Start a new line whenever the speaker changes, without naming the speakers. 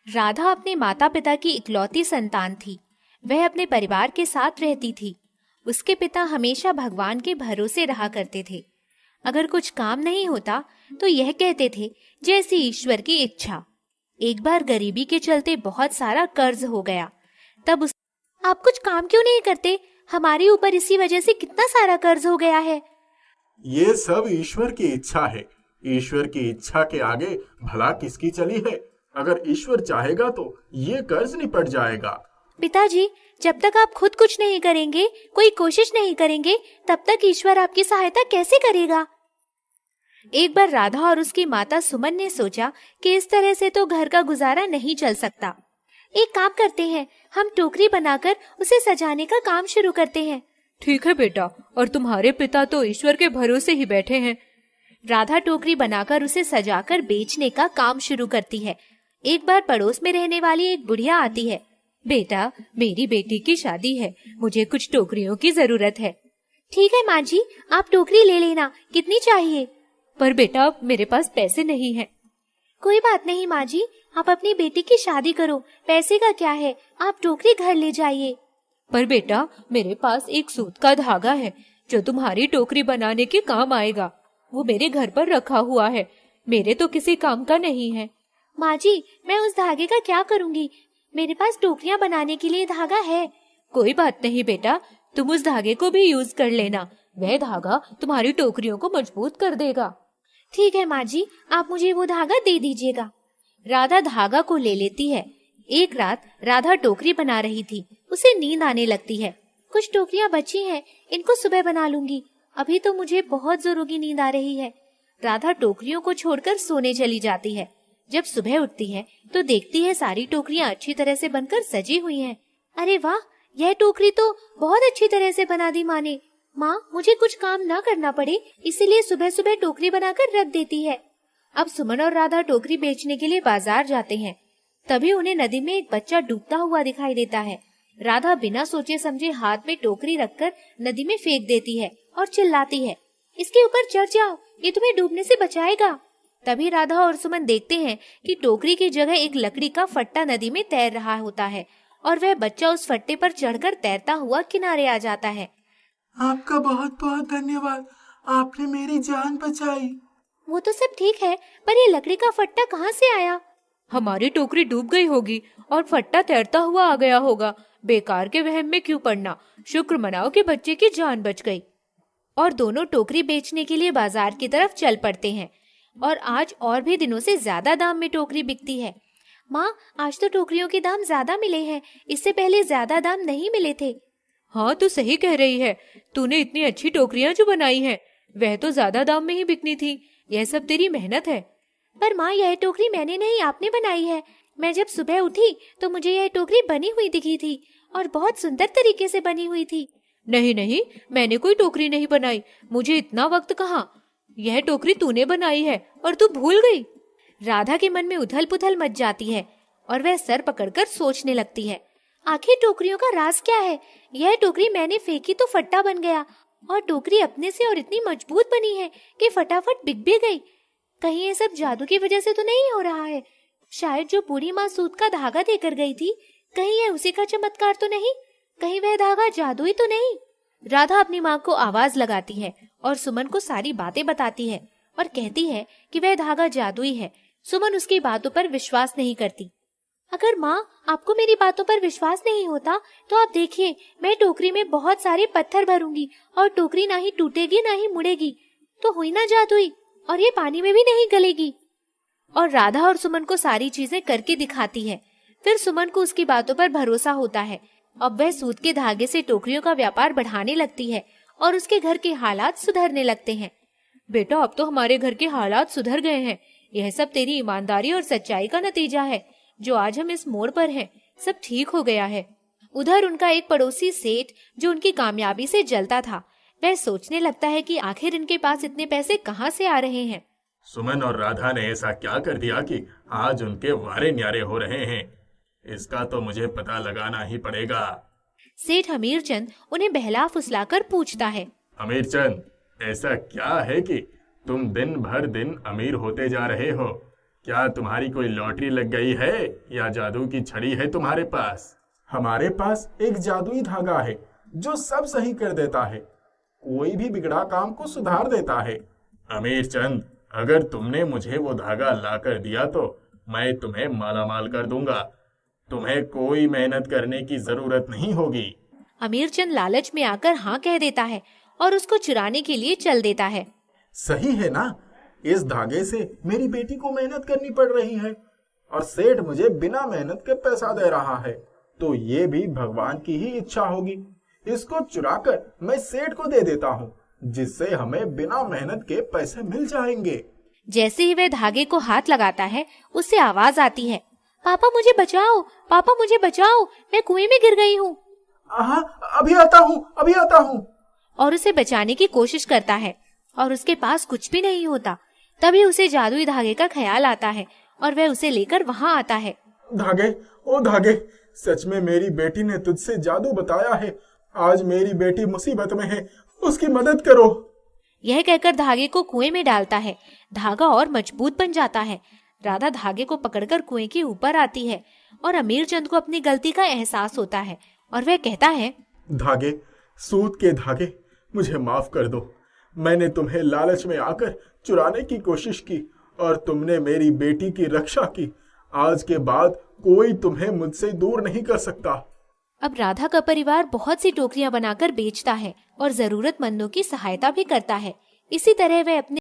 राधा अपने माता पिता की इकलौती संतान थी। वह अपने परिवार के साथ रहती थी। उसके पिता हमेशा भगवान के भरोसे रहा करते थे। अगर कुछ काम नहीं होता तो यह कहते थे, जैसी ईश्वर की इच्छा। एक बार गरीबी के चलते बहुत सारा कर्ज हो गया। तब उस आप कुछ काम क्यों नहीं करते? हमारे ऊपर इसी वजह से कितना सारा कर्ज हो गया है।
ये सब ईश्वर की इच्छा है। ईश्वर की इच्छा के आगे भला किसकी चली है। अगर ईश्वर चाहेगा तो ये कर्ज निपट जाएगा।
पिताजी, जब तक आप खुद कुछ नहीं करेंगे, कोई कोशिश नहीं करेंगे, तब तक ईश्वर आपकी सहायता कैसे करेगा? एक बार राधा और उसकी माता सुमन ने सोचा कि इस तरह से तो घर का गुजारा नहीं चल सकता। एक काम करते हैं, हम टोकरी बनाकर उसे सजाने का काम शुरू करते हैं।
ठीक है बेटा, और तुम्हारे पिता तो ईश्वर के भरोसे ही बैठे हैं।
राधा टोकरी बनाकर उसे सजाकर बेचने का काम शुरू करती है। एक बार पड़ोस में रहने वाली एक बुढ़िया आती है।
बेटा, मेरी बेटी की शादी है, मुझे कुछ टोकरियों की जरूरत है।
ठीक है माँ जी, आप टोकरी ले लेना। कितनी चाहिए?
पर बेटा, मेरे पास पैसे नहीं हैं।
कोई बात नहीं माँ जी, आप अपनी बेटी की शादी करो, पैसे का क्या है, आप टोकरी घर ले जाइए।
पर बेटा, मेरे पास एक सूत का धागा है जो तुम्हारी टोकरी बनाने के काम आएगा। वो मेरे घर पर रखा हुआ है, मेरे तो किसी काम का नहीं है।
माँ जी, मैं उस धागे का क्या करूँगी? मेरे पास टोकरियाँ बनाने के लिए धागा है।
कोई बात नहीं बेटा, तुम उस धागे को भी यूज कर लेना। वह धागा तुम्हारी टोकरियों को मजबूत कर देगा।
ठीक है माँ जी, आप मुझे वो धागा दे दीजिएगा। राधा धागा को ले लेती है। एक रात राधा टोकरी बना रही थी। उसे नींद आने लगती है। कुछ टोकरियां बची हैं, इनको सुबह बना लूंगी। अभी तो मुझे बहुत जोरों की नींद आ रही है। राधा टोकरियों को छोड़कर सोने चली जाती है। जब सुबह उठती है तो देखती है सारी टोकरियां अच्छी तरह से बनकर सजी हुई हैं। अरे वाह, यह टोकरी तो बहुत अच्छी तरह से बना दी माँ ने। माँ मुझे कुछ काम ना करना पड़े, इसीलिए सुबह सुबह टोकरी बनाकर रख देती है। अब सुमन और राधा टोकरी बेचने के लिए बाजार जाते हैं। तभी उन्हें नदी में एक बच्चा डूबता हुआ दिखाई देता है। राधा बिना सोचे समझे हाथ में टोकरी रखकर नदी में फेंक देती है और चिल्लाती है, इसके ऊपर चढ़ जाओ, ये तुम्हें डूबने से बचाएगा। तभी राधा और सुमन देखते हैं कि टोकरी की जगह एक लकड़ी का फट्टा नदी में तैर रहा होता है और वह बच्चा उस फट्टे पर चढ़कर तैरता हुआ किनारे आ जाता है।
आपका बहुत बहुत धन्यवाद, आपने मेरी जान बचाई।
वो तो सब ठीक है, पर ये लकड़ी का फट्टा कहाँ से आया?
हमारी टोकरी डूब गई होगी और फट्टा तैरता हुआ आ गया होगा। बेकार के वहम में क्यों पड़ना, शुक्र मनाओ कि बच्चे की जान बच गई।
और दोनों टोकरी बेचने के लिए बाजार की तरफ चल पड़ते हैं। और आज और भी दिनों से ज्यादा दाम में टोकरी बिकती है। माँ, आज तो टोकरियों के दाम ज्यादा मिले हैं, इससे पहले ज्यादा दाम नहीं मिले थे।
हाँ, तू सही कह रही है। तूने इतनी अच्छी टोकरियां जो बनाई हैं, वह तो ज्यादा दाम में ही बिकनी थी। यह सब तेरी मेहनत है।
पर माँ, यह टोकरी मैंने नहीं, आपने बनाई है। मैं जब सुबह उठी तो मुझे यह टोकरी बनी हुई दिखी थी और बहुत सुंदर तरीके से बनी हुई थी।
नहीं नहीं, मैंने कोई टोकरी नहीं बनाई। मुझे इतना वक्त कहाँ। यह टोकरी तूने बनाई है और तू भूल गई।
राधा के मन में उथल पुथल मच जाती है और वह सर पकड़कर सोचने लगती है, आखिर टोकरियों का राज क्या है? यह टोकरी मैंने फेंकी तो फट्टा बन गया और टोकरी अपने से और इतनी मजबूत बनी है कि फटाफट बिक भी गई। कहीं ये सब जादू की वजह से तो नहीं हो रहा है? शायद जो बूढ़ी माँ सूत का धागा देकर गई थी, कहीं यह उसी का चमत्कार तो नहीं? कहीं वह धागा जादुई तो नहीं? राधा अपनी माँ को आवाज लगाती है और सुमन को सारी बातें बताती है और कहती है कि वह धागा जादुई है। सुमन उसकी बातों पर विश्वास नहीं करती। अगर माँ, आपको मेरी बातों पर विश्वास नहीं होता तो आप देखिए, मैं टोकरी में बहुत सारे पत्थर भरूंगी और टोकरी ना ही टूटेगी ना ही मुड़ेगी, तो हुई ना जादुई, और ये पानी में भी नहीं गलेगी। और राधा और सुमन को सारी चीजें करके दिखाती है। फिर सुमन को उसकी बातों पर भरोसा होता है। अब वह सूत के धागे से टोकरियों का व्यापार बढ़ाने लगती है और उसके घर के हालात सुधरने लगते हैं।
बेटा, अब तो हमारे घर के हालात सुधर गए हैं। यह सब तेरी ईमानदारी और सच्चाई का नतीजा है। जो आज हम इस मोड़ पर हैं, सब ठीक हो गया है।
उधर उनका एक पड़ोसी सेठ, जो उनकी कामयाबी से जलता था, वह सोचने लगता है कि आखिर इनके पास इतने पैसे कहाँ से आ रहे हैं।
सुमन और राधा ने ऐसा क्या कर दिया कि आज उनके वारे न्यारे हो रहे हैं? इसका तो मुझे पता लगाना ही पड़ेगा।
सेठ हमीरचंद उन्हें बहला फुसलाकर पूछता है,
हमीरचंद, ऐसा क्या है कि तुम दिन भर दिन अमीर होते जा रहे हो? क्या तुम्हारी कोई लॉटरी लग गई है या जादू की छड़ी है तुम्हारे पास? हमारे पास एक जादुई धागा है जो सब सही कर देता है, कोई भी बिगड़ा काम को सुधार देता है। अमीर चंद, अगर तुमने मुझे वो धागा ला कर दिया तो मैं तुम्हें मालामाल कर दूंगा। तुम्हें कोई मेहनत करने की जरूरत नहीं होगी।
अमीर चंद लालच में आकर हाँ कह देता है और उसको चुराने के लिए चल देता है।
सही है ना? इस धागे से मेरी बेटी को मेहनत करनी पड़ रही है और सेठ मुझे बिना मेहनत के पैसा दे रहा है, तो ये भी भगवान की ही इच्छा होगी। इसको चुराकर मैं सेठ को दे देता हूँ, जिससे हमें बिना मेहनत के पैसे मिल जाएंगे।
जैसे ही वह धागे को हाथ लगाता है, उससे आवाज आती है, पापा मुझे बचाओ, पापा मुझे बचाओ, मैं कुएं में गिर गई हूँ।
अभी आता हूँ, अभी आता हूँ।
और उसे बचाने की कोशिश करता है और उसके पास कुछ भी नहीं होता। तभी उसे जादुई धागे का ख्याल आता है और वह उसे लेकर वहाँ आता है।
धागे, ओ धागे, सच में मेरी बेटी ने तुझसे जादू बताया है। आज मेरी बेटी मुसीबत में है, उसकी मदद करो।
यह कहकर धागे को कुएं में डालता है। धागा और मजबूत बन जाता है। राधा धागे को पकड़कर कुएं के ऊपर आती है और अमीर चंद को अपनी गलती का एहसास होता है और वह कहता है,
धागे, सूत के धागे, मुझे माफ कर दो। मैंने तुम्हें लालच में आकर चुराने की कोशिश की और तुमने मेरी बेटी की रक्षा की। आज के बाद कोई तुम्हें मुझसे दूर नहीं कर सकता।
अब राधा का परिवार बहुत सी टोकरियां बनाकर बेचता है और जरूरतमंदों की सहायता भी करता है। इसी तरह वह अपने